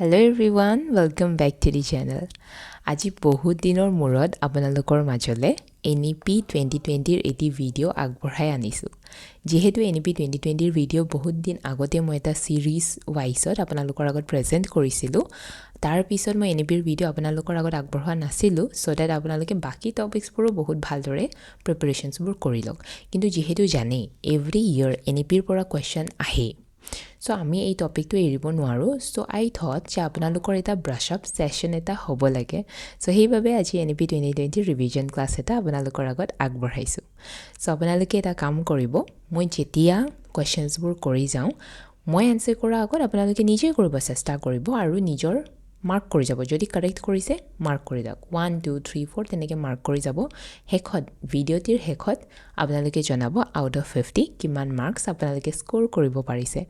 Hello everyone, welcome back to the channel. আজি বহুত দিনৰ মূৰত আপোনালোকৰ মাজলে NEP 2020 ৰ এটি ভিডিও আগবঢ়াই আনিছো। যেহেতু NEP 2020 ৰ ভিডিও বহুত দিন আগতে মই এটা সিৰিজ ওয়াইছত আপোনালোকৰ আগত প্ৰেজেন্ট কৰিছিলো। তাৰ পিছত মই NEP ৰ ভিডিও আপোনালোকৰ আগত আগবঢ়োৱা নাছিলো সো দ্যাট আপোনালোকে বাকি টপিকছবোৰ বহুত ভালদৰে প্ৰিপাৰেচনছবোৰ কৰি লওক। কিন্তু যেহেতু জানে এভৰি ইয়াৰ NEP ৰ পৰা কোৱেশ্চন আহে। So আমি এই টপিকটো এৰিব নোৱাৰো so I thought যে আপোনালোকৰ এটা ব্ৰাশ আপ সেশন এটা হ'ব লাগে so সেইভাবে আজি NEP 2020 ৰিভিজন ক্লাছ এটা আপোনালোকৰ আগত আগবঢ়াইছো so আপোনালোকে এটা কাম কৰিব মই যেতিয়া কোৱেশ্চনছবোৰ কৰি যাওঁ মই আনসাৰ কৰা আগত আপোনালোকে নিজে কৰিব চেষ্টা কৰিব আৰু নিজৰ মাৰ্ক কৰি যাব যদি কাৰেক্ট কৰিছে মাৰ্ক কৰি দাও 1 2 3 4 তেনেকে মাৰ্ক কৰি যাব হেকত ভিডিওটিৰ হেকত আপোনালোকে জনাব আউট অফ 50 কিমান মাৰ্কস আপোনালোকে স্কোৰ কৰিব পাৰিছে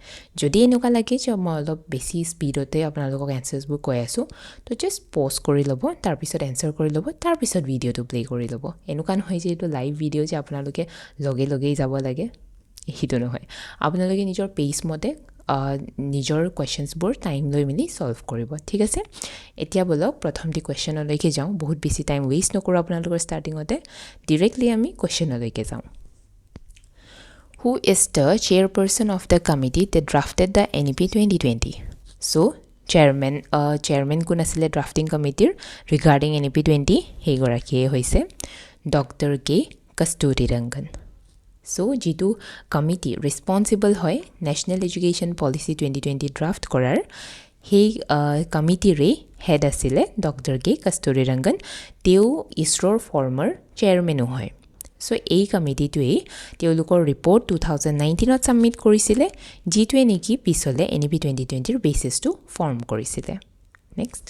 যদি এনেকুৱা লাগে যে মই অলপ বেছি স্পিডতে আপোনালোকক আনসাৰছবোৰ কৈ আছো তো জাস্ট পজ কৰি ল'ব তাৰ পিছত আনসাৰ কৰি ল'ব তাৰ পিছত ভিডিওটো প্লে কৰি ল'ব এনেকুৱা নহয় যে এটো লাইভ ভিডিও যে আপোনালোকে লগে লগেই যাব লাগে হিটো নহয় আপোনালোকে নিজৰ পেজ মতে নিজৰ কোৱেশ্চনছবোৰ টাইম লৈ মিলি সলভ কৰিব ঠিক আছে এতিয়া বলক প্ৰথমটি কোৱেশ্চনলৈকে যাওঁ বহুত বেছি টাইম ওয়েষ্ট নকৰো আপোনালোকৰ ষ্টাৰ্টিংতে ডাইৰেক্টলি আমি কোৱেশ্চনলৈকে যাওঁ Who is the chairperson of the committee that drafted the NEP 2020 so chairman কোন আছিল drafting committee regarding NEP 20 হে গৰাকীয়ে হৈছে doctor K কস্তুৰীৰঙ্গন So, jitu committee responsible hoy National Education Policy 2020 draft korar he committee re head asile Dr. K. Kasturirangan teu ISROR former chairman hoy. So, ei committee to teulukor report 2019 ot submit korisile jitu neki pisole NEP 2020 r basis to form korisile. Next.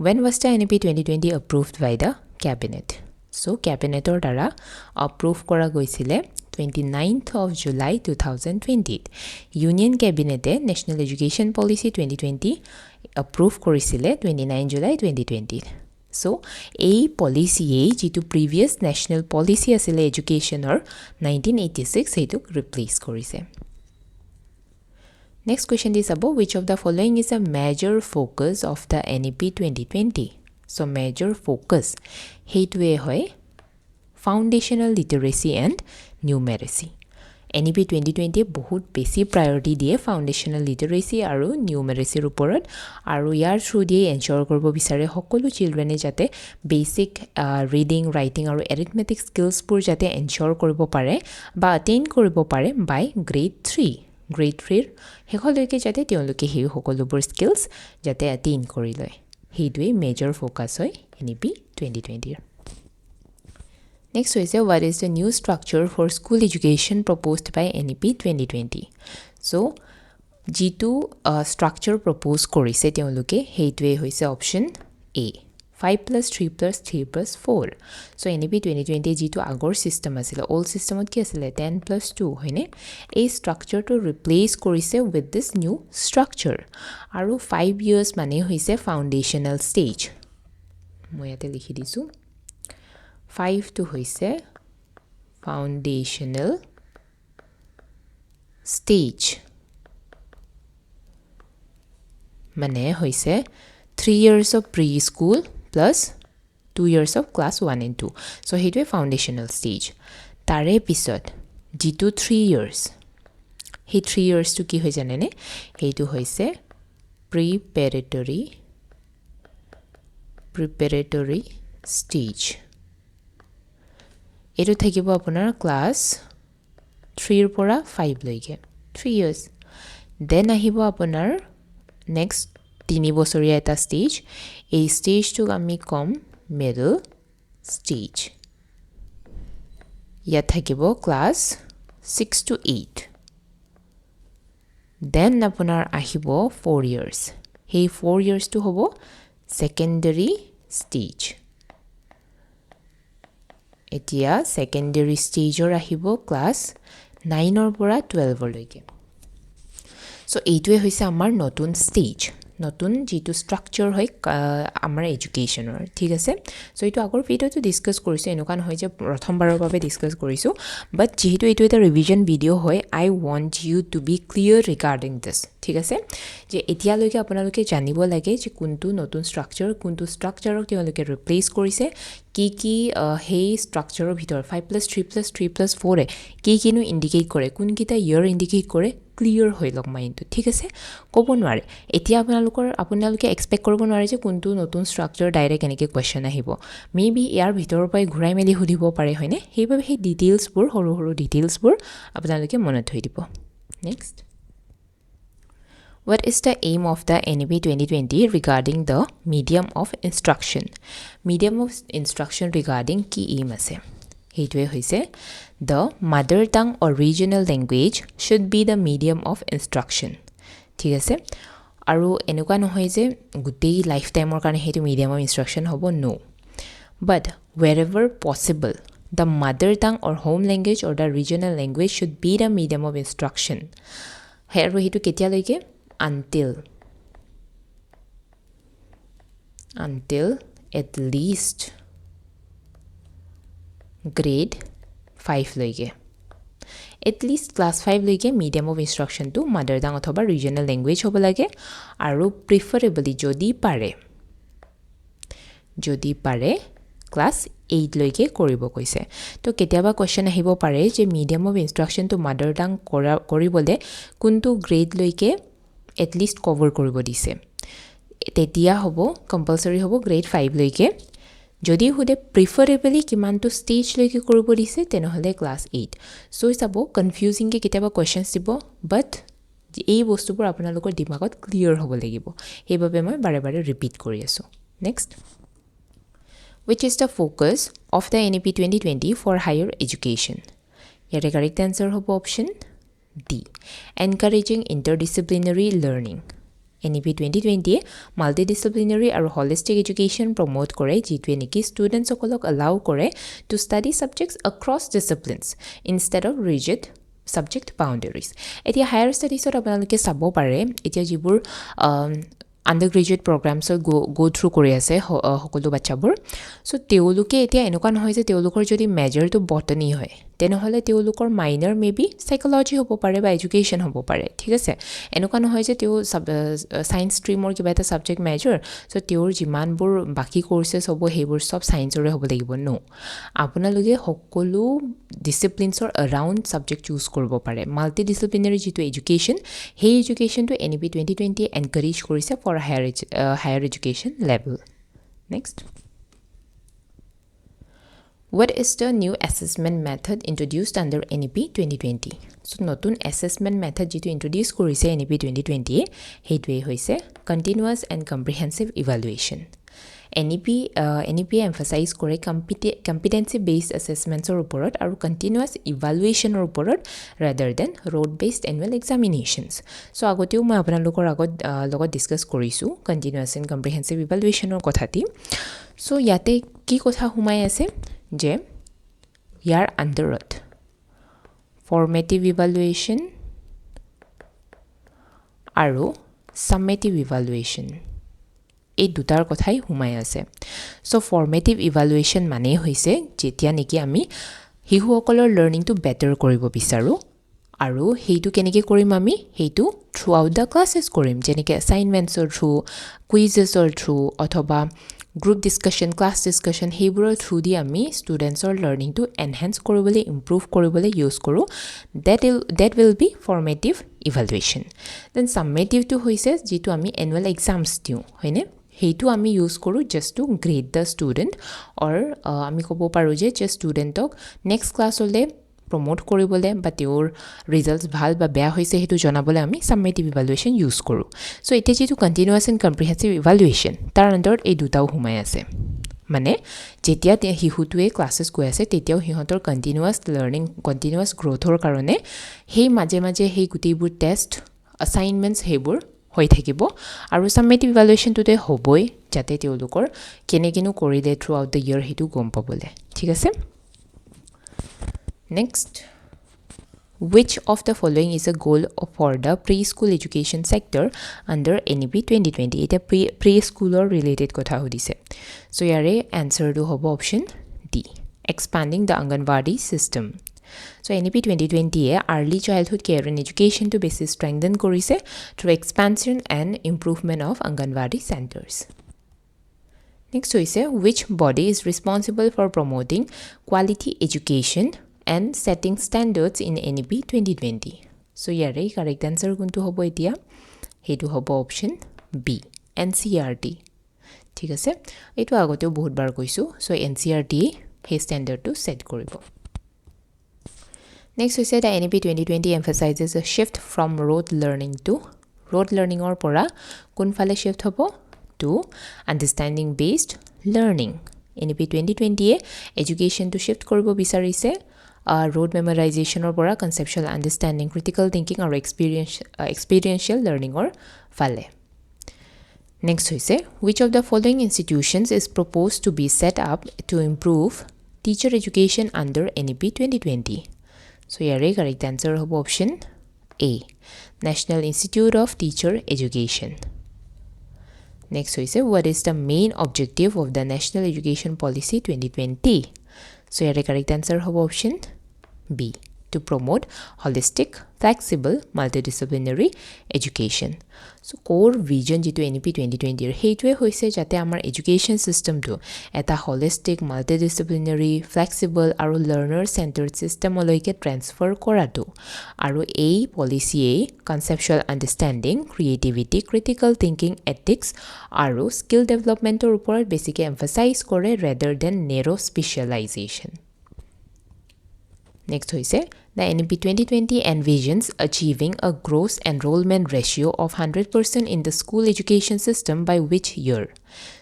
When was the NEP 2020 approved by the cabinet? So, cabinetor dara approve kora goisile 29th of July 2020. Union Cabinet National Education Policy 2020 approve korisile 29 July 2020. So, a policy jitu previous national policy asile education or 1986 hetu replace korise. Next question is about which of the following is a major focus of the NEP 2020? So, major focus heitwe hoy foundational literacy and numeracy. NEP 2020 বহুত বেছি priority দিয়ে foundational literacy আৰু numeracy ওপৰত আৰু ইয়াৰ through দিয়ে এনশিওৰ কৰিব বিচাৰে সকলো চিলড্ৰেনে যাতে বেসিক ৰিডিং ৰাইটিং আৰু arithmetic skills বোৰ যাতে এনশিওৰ কৰিব পাৰে বা অ্যাটেইন কৰিব পাৰে বাই গ্ৰেড 3 গ্ৰেড 3 হেকলৈকে যাতে তেওঁলোকে সেই সকলোবোৰ স্কিলছ যাতে অ্যাটেইন কৰি লয় হেইটোৱে মেজৰ ফোকাস হয় NEP 2020 Next is what is the new structure for school education proposed by NEP 2020? So, G2 structure proposed korise teuluke heitwe hoise option A 5 plus 3 plus 3 plus 4. So, NEP 2020 G2 agor system asile old system ot ki asile 10 plus 2 hoine a structure to replace korise with this new structure. Aru 5 years mane hoise foundational stage. Moi ate likhi disu 5 to hoise foundational stage mane hoise 3 years of preschool plus 2 years of class 1 and 2 so heitwe foundational stage tare pisot jitu 3 years he 3 years to ki hoy janene heitu hoise preparatory stage এটো থাকিব আপোনাৰ class 3 ৰ পৰা 5 লৈকে 3 years then আহিব আপোনাৰ next 3 বছৰীয়া এটা ষ্টেজ এই ষ্টেজটো আমি কম মিডল ষ্টেজ ইয়া থাকিব ক্লাস 6 to 8 দেন আপোনাৰ আহিব 4 years এই 4 years to হ'ব সেকেন্ডাৰী ষ্টেজ এতিয়া সেকেন্ডাৰী ষ্টেজৰ আহিব ক্লাস 9 ৰ পৰা 12 লৈকে সো এইটোৱে হৈছে আমাৰ নতুন ষ্টেজ নতুন যেটো স্ট্ৰাকচাৰ হয় আমাৰ এডুকেশনৰ ঠিক আছে সো এটো আগৰ ভিডিওটো ডিসকাস কৰিছো এনেকুৱা নহয় যে প্ৰথমবাৰৰ বাবে ডিসকাস কৰিছো বাট যেহেতু এটো এটা ৰিভিজন ভিডিও হয় I want you to be clear regarding this ঠিক আছে যে এতিয়ালৈকে আপোনালোকে জানিব লাগে যে কোনটো নতুন স্ট্ৰাকচাৰ কোনটো স্ট্ৰাকচাৰক তেওঁলোকে ৰিপ্লেস কৰিছে কি হেই স্ট্ৰাকচাৰৰ ভিতৰ 5+3+3+4 এ কিনো ইন্ডিকেট কৰে কোনকিটা ইয়াৰ ইন্ডিকেট কৰে ক্লিয়াৰ হৈ লক মাইন্ডটো ঠিক আছে ক'ব নোৱাৰে এতিয়া আপোনালোকে এক্সপেক্ট কৰিব নোৱাৰে যে কোনটো নতুন স্ট্ৰাকচাৰ ডাইৰেক্ট এনেকৈ কোৱেশ্চন আহিব মেবি ইয়াৰ ভিতৰৰ পৰাই ঘূৰাই মেলি সুধিব পাৰে হয়নে সেইবাবে সেই ডিটেইলছবোৰ সৰু ডিটেইলছবোৰ আপোনালোকে মনত থৈ দিব next What is the aim of the NEP 2020 regarding the medium of instruction? Medium of instruction regarding কি aim আছে হেইটোৱে হৈছে the mother tongue or regional language should be the medium of instruction ঠিক আছে আৰু এনেকুৱা নহয় যে গোটেই লাইফ টাইমৰ কাৰণে হেইটো medium of instruction হ'ব no but wherever possible the mother tongue or home language or the regional language should be the medium of instruction আৰু হেইটো কেতিয়ালৈকে until at least grade 5 লৈকে at least class 5 লৈকে medium of instruction to mother tongue অথবা regional language হ'ব লাগে আৰু preferably যদি পাৰে class 8 লৈকে কৰিব কৈছে তো কেতিয়াবা কোৱেশ্চন আহিব পাৰে যে medium of instruction to mother tongue কৰিবলে কোনটো গ্ৰেড লৈকে at least cover কৰিব দিছে তেতিয়া হ'ব compulsory হ'ব grade 5 লৈকে যদি হুদে preferably কিমানটো stage লৈকে কৰিব দিছে তেনেহলে class 8 সো ইসাব কনফিউজিং কে কেতিয়াবা কোৱেশ্চনছ দিব বাট এই বস্তুবোৰ আপোনালোকৰ দিমাগত ক্লিয়াৰ হ'ব লাগিব হেইবাবে মই বাৰে বাৰে ৰিপিট কৰি আছো next which is the focus of the NEP 2020 for higher education here the correct answer hobo option D encouraging interdisciplinary learning NEP 2020 multidisciplinary and holistic education promote kore jitwe niki students okolok allow kore to study subjects across disciplines instead of rigid subject boundaries etia higher studies ot apnaloke sabo pare etia jibur undergraduate programs go through কৰি আছে সকলো বাচ্চাবোৰ so তেওলুকে এতিয়া এনেকুৱা নহয় যে তেওলুকৰ যদি major তো botany হয় তেনেহলে তেওলুকৰ মাইনৰ মেবি সাইকোলজি হ'ব পাৰে বা এডুকেশন হ'ব পাৰে ঠিক আছে এনেকুৱা নহয় যে তেও সায়েন্স ষ্ট্ৰীমৰ কিবা এটা সাবজেক্ট মেজৰ সো তেওৰ জিমানবোৰ বাকি কোৰ্সেছ হ'ব হেবোৰ সব সায়েন্সৰে হ'ব লাগিব নো আপোনালোকে সকলো ডিসিপ্লিনছৰ अराउंड সাবজেক্ট চুজ কৰিব পাৰে মাল্টি ডিসিপ্লিনাৰী যেটো এডুকেশন হেই এডুকেশনটো NEP 2020 এনকাৰেজ কৰিছে for higher education level next what is the new assessment method introduced under NEP 2020 so notun assessment method jitu introduce korise NEP 2020 heitwe hoise continuous and comprehensive evaluation NEP emphasize kore competency based assessments or oporot aru continuous evaluation or oporot rather than road based annual examinations so agoteu moi apnalokor logot discuss korisu continuous and comprehensive evaluation or kothati so yate ki kotha humai ase je yar underot formative evaluation aru summative evaluation এই দুটাৰ কথাই হুমাই আছে so formative evaluation মানে হৈছে যেতিয়া নেকি আমি হিহুসকলৰ লাৰ্নিংটো better কৰিব বিচাৰো আৰু হেইটো কেনেকৈ কৰিম আমি হেইটো থ্ৰু আউট দা ক্লাसेस কৰিম যেনেকৈ অ্যাসাইনমেন্টছৰ থ্ৰু কুইজেছৰ থ্ৰু অথবা গ্ৰুপ ডিসকাশন ক্লাস ডিসকাশন হেইবোৰৰ থ্ৰু দি আমি ষ্টুডেন্টছৰ লাৰ্নিংটো এনহান্স কৰিবলৈ ইমপ্ৰুভ কৰিবলৈ ইউজ কৰো that will be formative evaluation then summative to হৈছে যেটো আমি annual exams দিও হয়নে হেইটো আমি ইউজ কৰো just to grade the student or আমি কব পাৰো যে ষ্টুডেন্টক নেক্সট ক্লাস হলে প্ৰমোট কৰিবলে বা তেওঁৰ ৰিজাল্টস ভাল বা বেয়া হৈছে হেতু জনাবলে আমি সামেটিভ ইভালুৱেচন ইউজ কৰো সো এতে যেটো কন্টিনিউয়াস এন্ড কম্প্ৰিহেনসিভ ইভালুৱেচন তাৰ আন্ডাৰত এই দুটাও হুমাই আছে মানে যেতিয়া হিহুটোৱে ক্লাसेस গৈ আছে তেতিয়াও হিহতৰ কন্টিনিউয়াস লাৰ্নিং কন্টিনিউয়াস গ্ৰোথৰ কাৰণে হেই মাজে মাজে হেই গুটেইবোৰ টেষ্ট অ্যাসাইনমেন্টস হেবোৰ হৈ থাকিব আৰু সামেটিভ ইভালুৱেচন তুতে হ'বই যাতে তেওঁলোকৰ কেনেকেনো কৰিলে থ্ৰু আউট দ্য ইয়াৰ হেতু গম পাবলে ঠিক আছে Next, which of the following is a goal for the preschool education sector under NEP 2020 এটা preschool related কথা সুধিছে so ইয়াৰে answer to hobo option D expanding the Anganwadi system so NEP 2020 A early childhood care and education to basis strengthen korise through expansion and improvement of Anganwadi centers next is which body is responsible for promoting quality education and setting standards in NEP 2020 so yare correct answer kuntu hobo etia hetu hobo option B NCERT ঠিক আছে এটো আগতে বহুত বার কইছো so NCERT হে standard two set করিব next we said NEP 2020 emphasizes a shift from rote learning or pora kun phale shift hobo to understanding based learning NEP 2020 e education to shift koribo bisarise rote memorization or pora conceptual understanding critical thinking or experiential learning or phale next we say which of the following institutions is proposed to be set up to improve teacher education under NEP 2020 so here correct answer hobo option A National Institute of Teacher Education next we say what is the main objective of the National Education Policy 2020 so here correct answer hobo option B to promote holistic flexible multidisciplinary education so core vision jitu NEP 2020 er heitwe hoise jate amar education system to eta holistic multidisciplinary flexible aru learner centered system oloike transfer koratu aru ei policy e conceptual understanding creativity critical thinking ethics aru skill development or upor basically emphasize kore rather than narrow specialization next hoise the NEP 2020 envisions achieving a gross enrollment ratio of 100% in the school education system by which year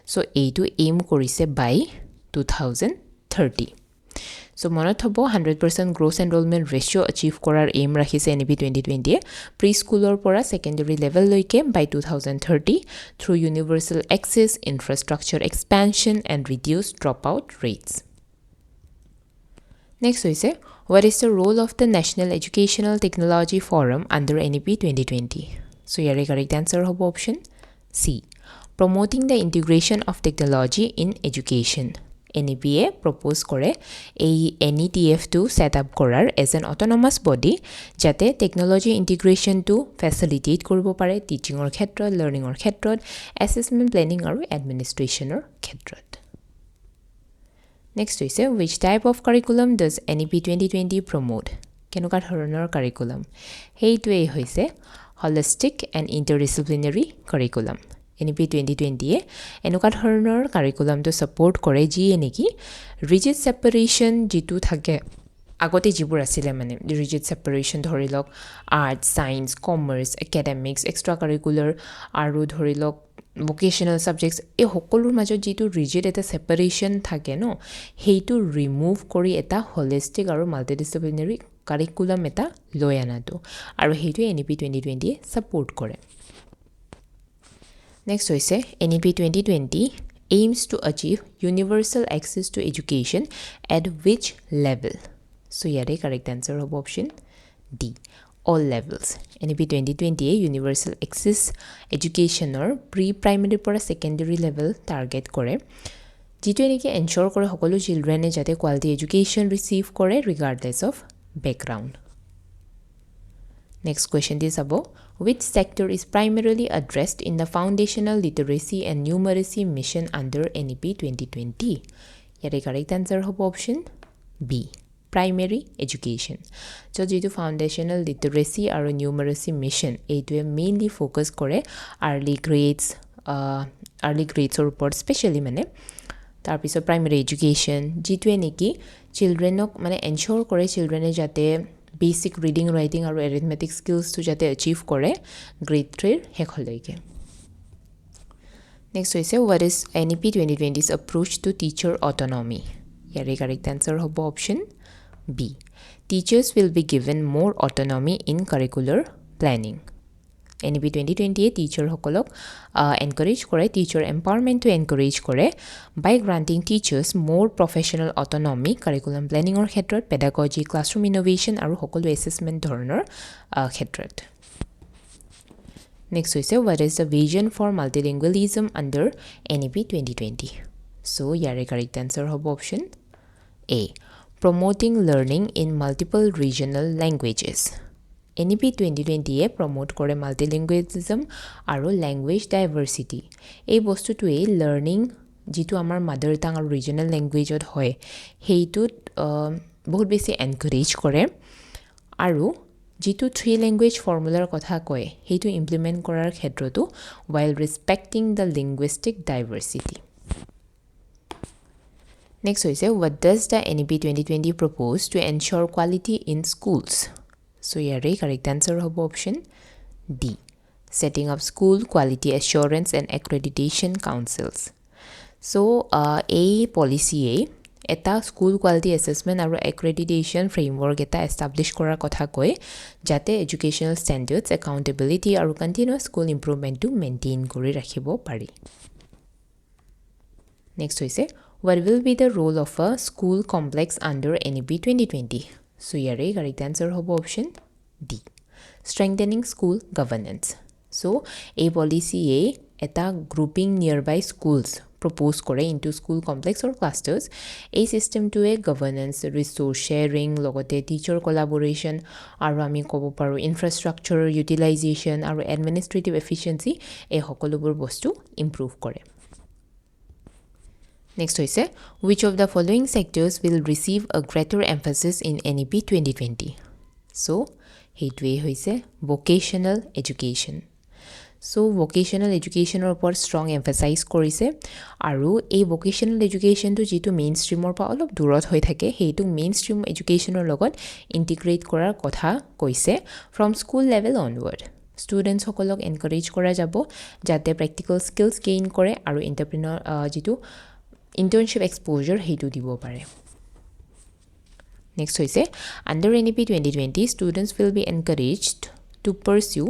so A to aim korise by 2030 so monot hobo 100% gross enrollment ratio achieve korar aim rakhise NEP 2020 preschool or pora secondary level loike by 2030 through universal access infrastructure expansion and reduced dropout rates next we say what is the role of the National Educational Technology Forum under NEP 2020 so here correct answer hobo option C promoting the integration of technology in education NEP e propose kore a NETF to set up korar as an autonomous body jate technology integration to facilitate koribo pare teaching or khetrot learning or khetrot assessment planning aru administration or khetrot next we say which type of curriculum does NEP 2020 promote kenuka dhoroner curriculum heitwe hoise holistic and interdisciplinary curriculum NEP 2020 e enuka dhoroner curriculum to support kore ji eneki rigid separation jitu thake agote jibur asile mane rigid separation dhorilok arts science commerce academics extracurricular aru dhorilok vocational subjects e hokolur majo jitu rigid eta separation thake no heitu remove kori eta holistic aru multidisciplinary curriculum eta loyana to aru heitu NEP 2020 support kore next we say NEP 2020 aims to achieve universal access to education at which level so here correct answer of option D all levels NEP 2020 universal access education or pre-primary pora secondary level target kore jitu eniki ensure kore hokolo children e jate quality education receive kore regardless of background next question is about which sector is primarily addressed in the foundational literacy and numeracy mission under NEP 2020 here correct answer hobo option B primary education so jitu foundational literacy aru numeracy mission eitwe mainly focus kore early grades or report specially mane tar piso primary education jitu eneki children ok mane ensure kore children e jate basic reading writing aru arithmetic skills to jate achieve kore grade 3 hekholoike next we say what is NEP 2020's approach to teacher autonomy here correct answer hobo option B. Teachers will be given more autonomy in curricular planning. NEP 2020 a teacher সকলক encourage কৰে teacher empowerment two encourage কৰে বাই গ্ৰান্টিং teachers মোৰ professional autonomy curriculum প্লেনিঙৰ ক্ষেত্ৰত pedagogy classroom innovation আৰু সকলো assessment ধৰণৰ ক্ষেত্ৰত next হৈছে what is the vision for multilingualism under NEP 2020 so ইয়াৰে কাৰেক্ট আনসাৰ হ'ব option A promoting learning in multiple regional languages NEP 2020 A promote কৰে মাল্টিলিংগুৱেলিজম আৰু ল্যাঙ্গুৱেজ ডাইভাৰ্চিটি এই বস্তুটোৱে লাৰ্নিং যেটো আমাৰ মাদাৰ টাং আৰু ৰিজনাল ল্যাঙ্গুৱেজত হয় হেইটোত বহুত বেছি এনকাৰেজ কৰে আৰু যেটো থ্ৰী ল্যাঙ্গুৱেজ ফৰ্মুলাৰ কথা কয় হেইটো ইমপ্লিমেন্ট কৰাৰ ক্ষেত্ৰতো while respecting the linguistic diversity next হৈছে what does the NEP 2020 propose to ensure quality in schools so ইয়াৰে correct answer হ'ব option D setting up school quality assurance and accreditation councils so a policy এটা school quality assessment আৰু accreditation framework এটা establish কৰাৰ কথা কয় যাতে educational standards accountability আৰু কণ্টিনিউৱাছ স্কুল ইম্প্ৰুভমেণ্টটো মেইনটেইন কৰি ৰাখিব পাৰি নেক্সট হৈছে what will be the role of a school complex under NEP 2020 so ইয়াৰে কাৰেক্ট আনসাৰ হ'ব option D strengthening school governance so a policy এটা grouping nearby schools propose কৰে into school complex or clusters a system to a governance resource sharing লগতে teacher collaboration আৰু আমি ক'ব পাৰো infrastructure utilization আৰু administrative efficiency এই সকলোবোৰ বস্তু improve কৰে next হৈছে which of the following sectors will receive a greater emphasis in NEP 2020 so হেইটোৱে হৈছে vocational education so vocational education or upor strong emphasize korise aru ei vocational education to jitu mainstream or pa olop durot hoi thake heitu mainstream education or logot integrate korar kotha koise from school level onward students hokolok encourage kora jabo jate practical skills gain kore aru entrepreneur jitu internship exposure heitu dibo pare next hoise under NEP 2020 students will be encouraged to pursue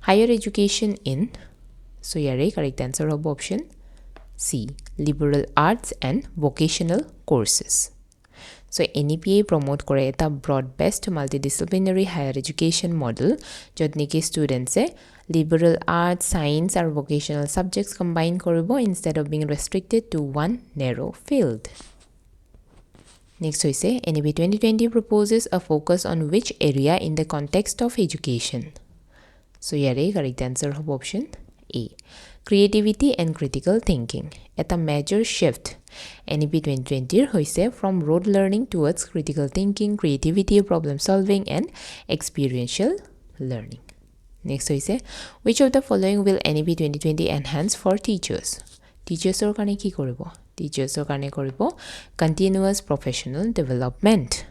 higher education in so yare correct answer of option C liberal arts and vocational courses so NEPA promote kore eta broad based multidisciplinary higher education model jotniki students liberal arts science or vocational subjects combine koribo instead of being restricted to one narrow field next hoise NEP 2020 proposes a focus on which area in the context of education so yare correct answer of option A creativity and critical thinking at a major shift NEP 2020 hoise from rote learning towards critical thinking creativity problem solving and experiential learning next hoise which of the following will NEP 2020 enhance for teachers teachers or kane ki koribo teachers or kane koribo continuous professional development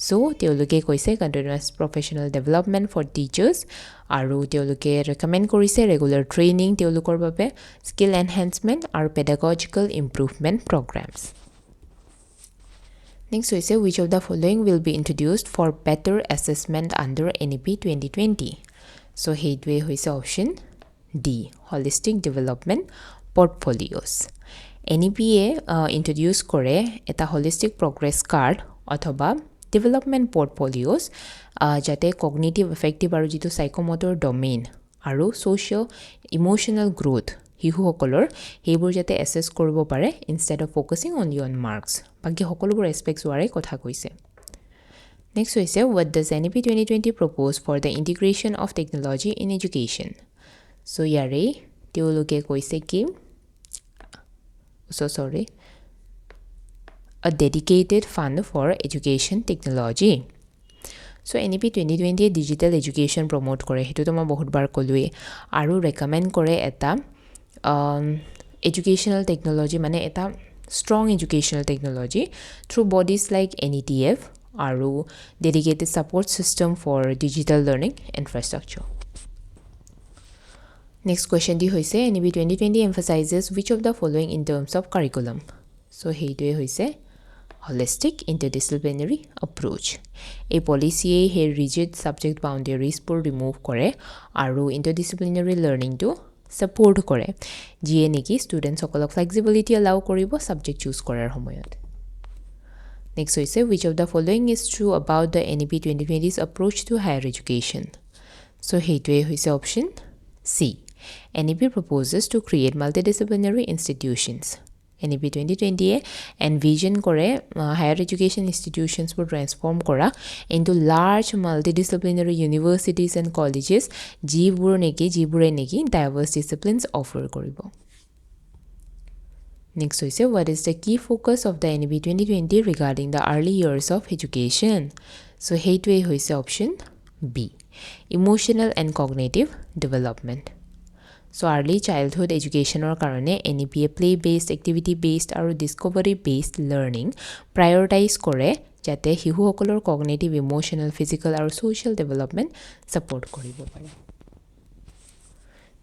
so teoloke koise continuous professional development for teachers aru teoloke recommend korise regular training teolokor babe skill enhancement aru pedagogical improvement programs next hoise which of the following will be introduced for better assessment under NEP 2020 so heitwe hoise option D holistic development portfolios NEPA introduce kore eta holistic progress card othoba development portfolios jate cognitive affective aru jitu psychomotor domain aru socio emotional growth hihu hokolor hebur jate assess koribo pare instead of focusing only on marks baki hokolobur aspects ware kotha koise next hoise what does NEP 2020 propose for the integration of technology in education so yare teoloke koise ki sorry a dedicated fund for education technology so NEP 2020 digital education promote kore hetu to ma bahut bar kolue aru recommend kore eta educational technology mane eta strong educational technology through bodies like NETF aru dedicated support system for digital learning infrastructure next question di hoise NEP 2020 emphasizes which of the following in terms of curriculum so heitwe hoise holistic interdisciplinary approach. A policy he rigid subject boundaries pur remove kore aru interdisciplinary learning to support kore jiye neki students okolok flexibility allow koribo subject choose korar homoyot. Next hoise which of the following is true about the NEP 2020's approach to higher education. So heitue hoise option C. NEP proposes to create multidisciplinary institutions. NEP 2020 envision kore higher education institutions will transform kora into large multidisciplinary universities and colleges jibure neki diverse disciplines offer koribo. Next hoise what is the key focus of the NEP 2020 regarding the early years of education. So heitue hoise option B. Emotional and cognitive development. So early childhood education or karone NEP play based activity based aru discovery based learning prioritize kore jate hihu hokolor cognitive emotional physical aru social development support koribo pare.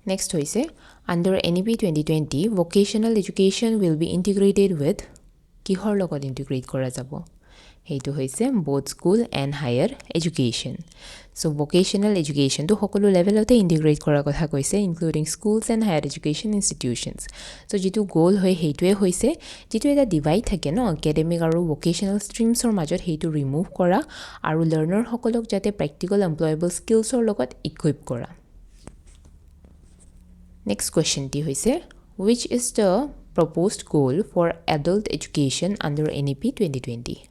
Next hoise under NEP 2020 vocational education will be integrated with kihor logot integrate kora jabo hetu hoise both school and higher education. So vocational education to hokolo level ote integrate kora kotha koise including schools and higher education institutions. So jitu goal hoy heitue hoise jitu eta divide thake no academic aru vocational streams or major heitu remove kora aru learner hokolok jate practical employable skills or logot equip kora. Next question ti hoise which is the proposed goal for adult education under NEP 2020.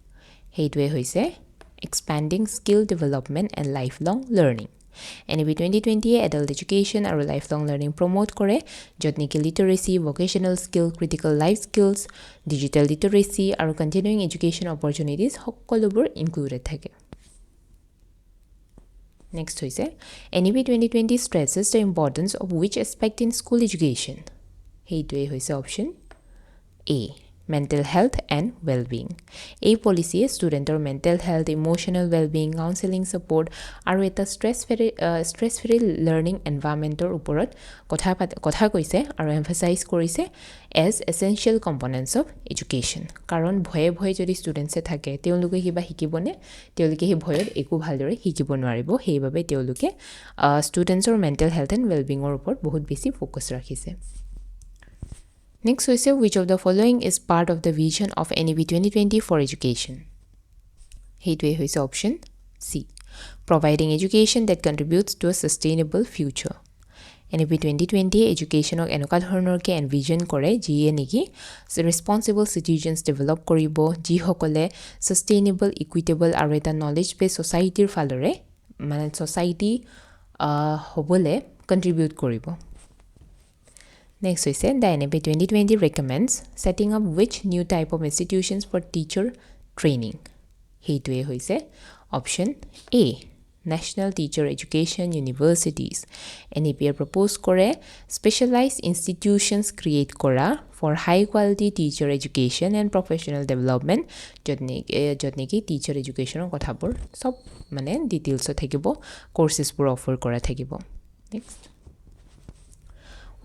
Heitue hoise expanding skill development and lifelong learning. NEP 2020 adult education aru lifelong learning promote kore jotniki literacy vocational skill critical life skills digital literacy aru continuing education opportunities hokolobur included thake. Next hoise NEP 2020 stresses the importance of which aspect in school education. Heitue hoise option A. Mental health and well-being. A policy studentor mental health emotional well-being counseling support aru eta stress free learning environment or uporot kotha koise aru emphasize korise as essential components of education. Karon bhoye jodi students e thake teoluke kiba hikibone teoluke hi bhoyot eku bhaldore hikibo nwaribo heibabe teoluke students or mental health and well-being or upor bahut besi focus rakhise. Next hoise which of the following is part of the vision of NEP 2020 for education. Heitue hoise option C. Providing education that contributes to a sustainable future. NEP 2020 education ok enoka dhoroner ke envision kore jiye neki responsible citizens develop koribo ji hokole sustainable equitable aru eta knowledge based society falore mane society hobole contribute koribo. Next we said the NEP 2020 recommends setting up which new type of institutions for teacher training. Heitue hoise option A. National Teacher Education Universities. NEP propose kore specialized institutions create kora for high quality teacher education and professional development jotneki teacher education kothapur sob mane details thakibo courses pur offer kora thakibo. Next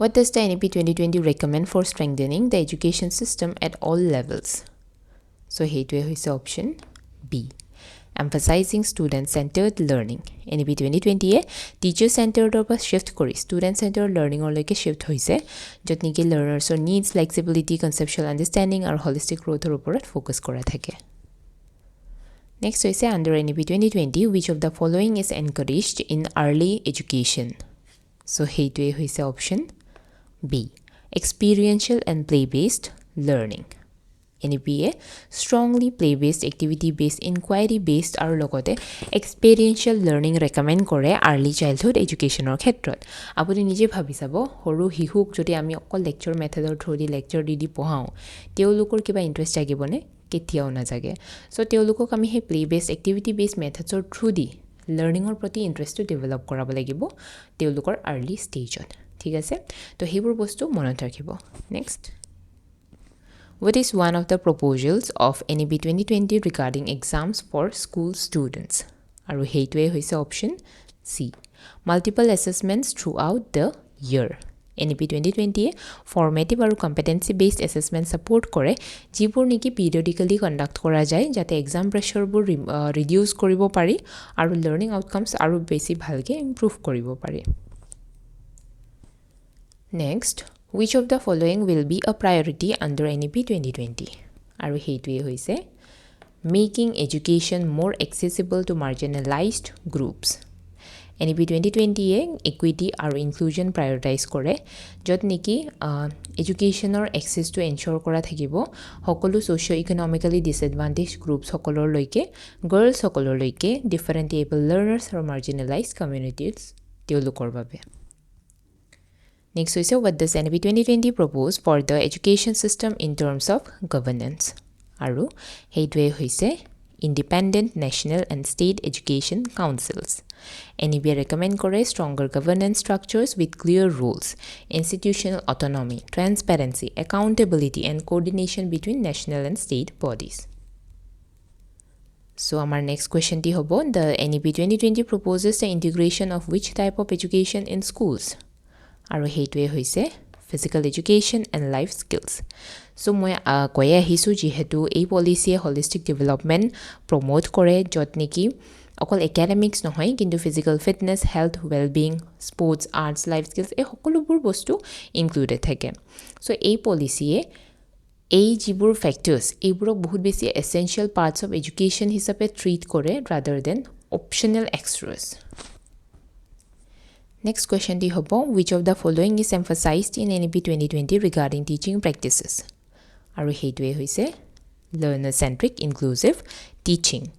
what does the NEP 2020 recommend for strengthening the education system at all levels? So heitue hoise option B. Emphasizing student-centered learning. NEP 2020 teacher-centered or shift kori student-centered learning or like shift hoise jotniki learners or needs flexibility conceptual understanding or holistic growth or uporat focus kora thake. Next hoise under NEP 2020 which of the following is encouraged in early education? So heitue hoise option B. Experiential and play-based learning. NEP strongly play-based, activity-based, inquiry-based aru logote experiential learning recommend kore early childhood education or khetrot. Apuni nije bhabi sabo horu hihuk jodi ami okol lecture method or through lecture di pohao teolukor kiba interest jagibone ketiao na jage. So teolukok ami he play-based, activity-based methods or through di learning or proti interest to develop korabo lagibo teolukor early stage on. ঠিক আছে তো হেবুর বস্তু মনত ৰাখিব. Next what is one of the proposals of NEP 2020 regarding exams for school students? Aru heitue hoise option C. Multiple assessments throughout the year. NEP 2020 A formative আৰু competency based assessment support কৰে যিবোৰ নেকি পিৰিয়ডিক্যালি conduct কৰা যায় যাতে exam প্ৰেছৰবোৰ reduce কৰিব পাৰি আৰু লাৰ্নিং আউটকামস আৰু বেছি ভালকে ইমপ্ৰুভ কৰিব পাৰি Next, which of the following will be a priority under NEP 2020? আৰু হেইটোৱে হৈছে making education more accessible to marginalized groups. NEP 2020 A equity আৰু inclusion prioritize কৰে যত নেকি educationৰ access to ensure কৰা থাকিব সকলো socio-economically disadvantaged groups সকলৰ লৈকে girls সকলৰ লৈকে different able learners আৰু marginalized communities তেওঁলোকৰ বাবে Next is what does NEP 2020 propose for the education system in terms of governance? Aru heitwe hoise independent national and state education councils. NEP recommend kore stronger governance structures with clear rules, institutional autonomy, transparency, accountability and coordination between national and state bodies. So our next question ti hobo the NEP 2020 proposes the integration of which type of education in schools? আৰু হেইটোৱে হৈছে physical education and life skills so মই কয় আহিছো যেহেতু এই পলিচিয়ে holistic development promote কৰে যত নেকি অকল একাডেমিক্স নহয় কিন্তু physical fitness health well-being sports arts life skills এই সকলোবোৰ বস্তু ইনক্লুডেড থাকে so এই পলিচিয়ে এই যিবোৰ ফ্যাক্টৰস এইবোৰক বহুত বেছি essential parts of education হিচাপে ট্ৰিট কৰে rather than optional extras Next question di hobo which of the following is emphasized in NEP 2020 regarding teaching practices aru heitwe hoise learner centric inclusive teaching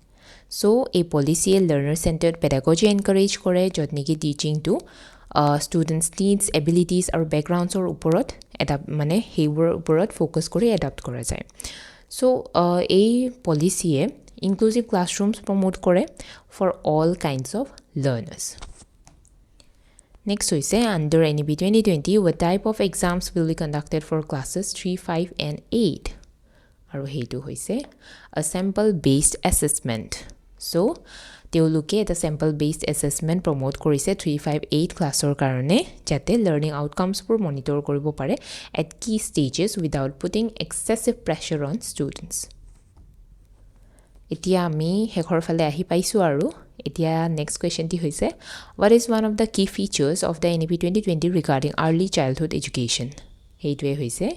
so a policy learner centered pedagogy encourage kore jot niki teaching to students needs abilities or backgrounds or uporot adapt mane heibor uporot focus kore adapt kora jay so a policy inclusive classrooms promote kore for all kinds of learners Next we say under NEP 2020 what type of exams will be conducted for classes 3, 5 and 8 Aru heitu hoise a sample based assessment so teuluke eta sample based assessment promote korise 3, 5, 8 classor karone jate learning outcomes pur monitor koribo pare at key stages without putting excessive pressure on students Etia ami hekhor phale ahi paisu aru Etia next question ti hoise what is one of the key features of the NEP 2020 regarding early childhood education heitwe hoise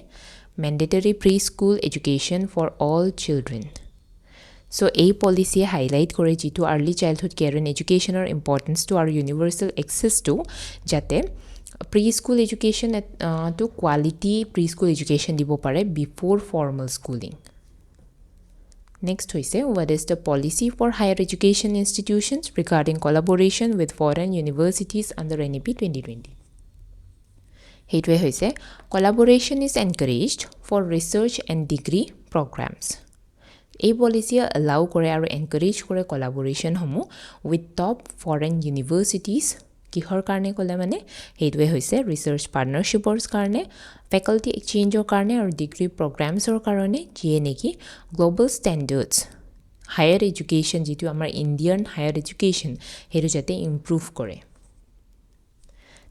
mandatory preschool education for all children so a policy highlight kore jitu early childhood care and education or importance to our universal access to jate preschool education to quality preschool education dibo pare before formal schooling Next we say what is the policy for higher education institutions regarding collaboration with foreign universities under NEP 2020 Heitwe hoise collaboration is encouraged for research and degree programs A policy allow kore aru encourage kore collaboration homo with top foreign universities কিহৰ কাৰণে কলে মানে হেইটোৱে হৈছে research পাৰ্টনাৰশ্বিপৰ কাৰণে faculty এক্সচেঞ্জৰ কাৰণে আৰু degree প্ৰগ্ৰামছৰ কাৰণে যিয়ে নেকি গ্লোবাল ষ্টেণ্ডাৰ্ডছ হায়াৰ এডুকেশ্যন যেটো আমাৰ ইণ্ডিয়ান হায়াৰ এডুকেশ্যন হেৰু যাতে ইমপ্ৰুভ কৰে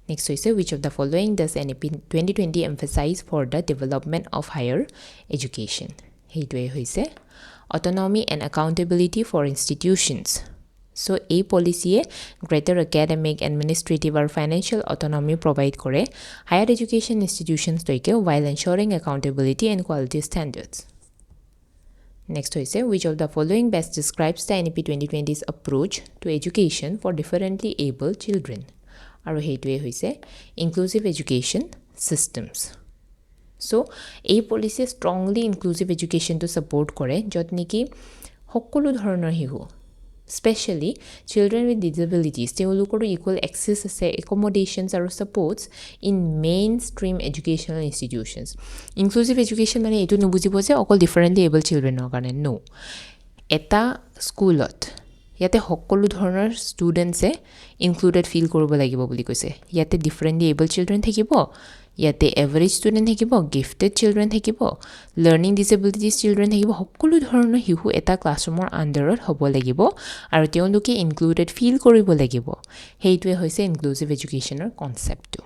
Next is which of the following does NEP 2020 emphasize for the development of higher education হেইটোৱে হৈছে autonomy and accountability for institutions So a policy greater academic, administrative or financial autonomy provide kore higher education institutions toike while ensuring accountability and quality standards. Next we say which of the following best describes the NEP 2020's approach to education for differently able children. Aru heitwe hoise inclusive education systems. So a policy strongly inclusive education to support kore jot niki hokolu dhoroner hihu Especially children with disabilities, they will look equal access to accommodations or supports in mainstream educational institutions. Inclusive education mane etu nubujibo je all differently able children or karone no. Eta schoolot yate hokolu dhoroner students e included feel koribo lagibo boli koise. Yate differently able children thakibo. Yate average student thakibo, gifted children thakibo, learning disabilities children thakibo, hokolu dhoroner hihu eta classroomor underot hobo lagibo aru teonluke included feel koribo lagibo. Heitwe hoise inclusive educational concept to.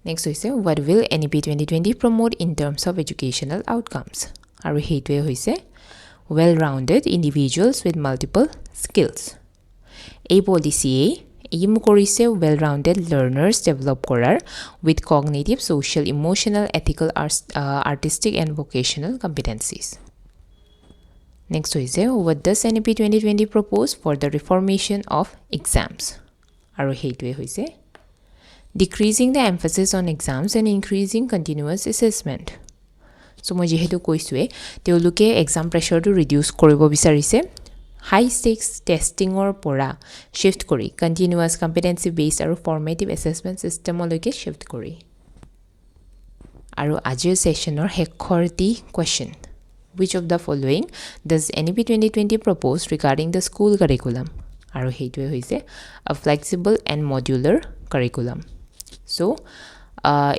Next hoise what will NEP 2020 promote in terms of educational outcomes aru heitue hoise well-rounded individuals with multiple skills. A policy aim korise well-rounded learners develop korar with cognitive, social, emotional, ethical, artistic and vocational competencies. Next hoise what does NEP 2020 propose for the reformation of exams aru heitue hoise decreasing the emphasis on exams and increasing continuous assessment. So মই যেহেতু কৈছোৱে তেওঁলোকে exam pressure to reduce কৰিব বিচাৰিছে high stakes testing or পৰা shift কৰি continuous competency based আৰু formative assessment system লৈকে shift কৰি আৰু আজিৰ সেশনৰ শেষৰটি question which of the following does NEP 2020 propose regarding the school curriculum আৰু হেইটোৱে হৈছে a flexible and modular curriculum. So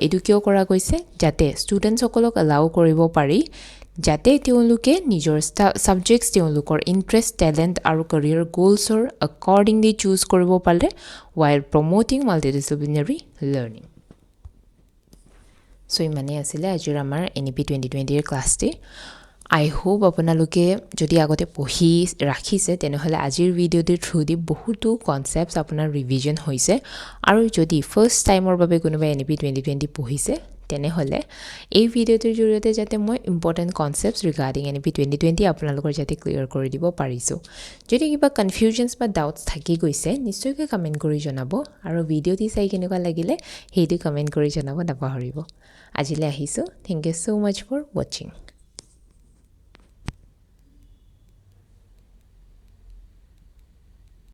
edu kyo kora koise jate students okolok allow koribo pari jate teoluke nijor subjects teolukor interest, talent aru career goals or accordingly choose koribo pare while promoting multidisciplinary learning. So imane asile ajir amar NEP 2020 er class ti. I hope আপোনালোকে যদি আগতে পঢ়ি ৰাখিছে তেনেহলে আজিৰ ভিডিওৰ through দি বহুতো concepts আপোনাৰ revision হৈছে আৰু যদি ফাৰ্স্ট টাইমৰ বাবে কোনোবা NEP 2020 পঢ়িছে তেনেহলে এই ভিডিওটোৰ জৰিয়তে যাতে মই ইম্পৰ্টেন্ট কনসেপ্টস ৰিগাৰ্ডিং NEP 2020 আপোনালোকৰ যাতে ক্লিয়াৰ কৰি দিব পাৰিছো যদি কিবা কনফিউজনস বা ডাউটস থাকি গৈছে নিশ্চয়কৈ কমেন্ট কৰি জনাব আৰু ভিডিওটি চাই কেনেকুৱা লাগিলে হেইটো কমেন্ট কৰি জনাব নাপাহৰিব আজিলৈ আহিছো thank you so much for watching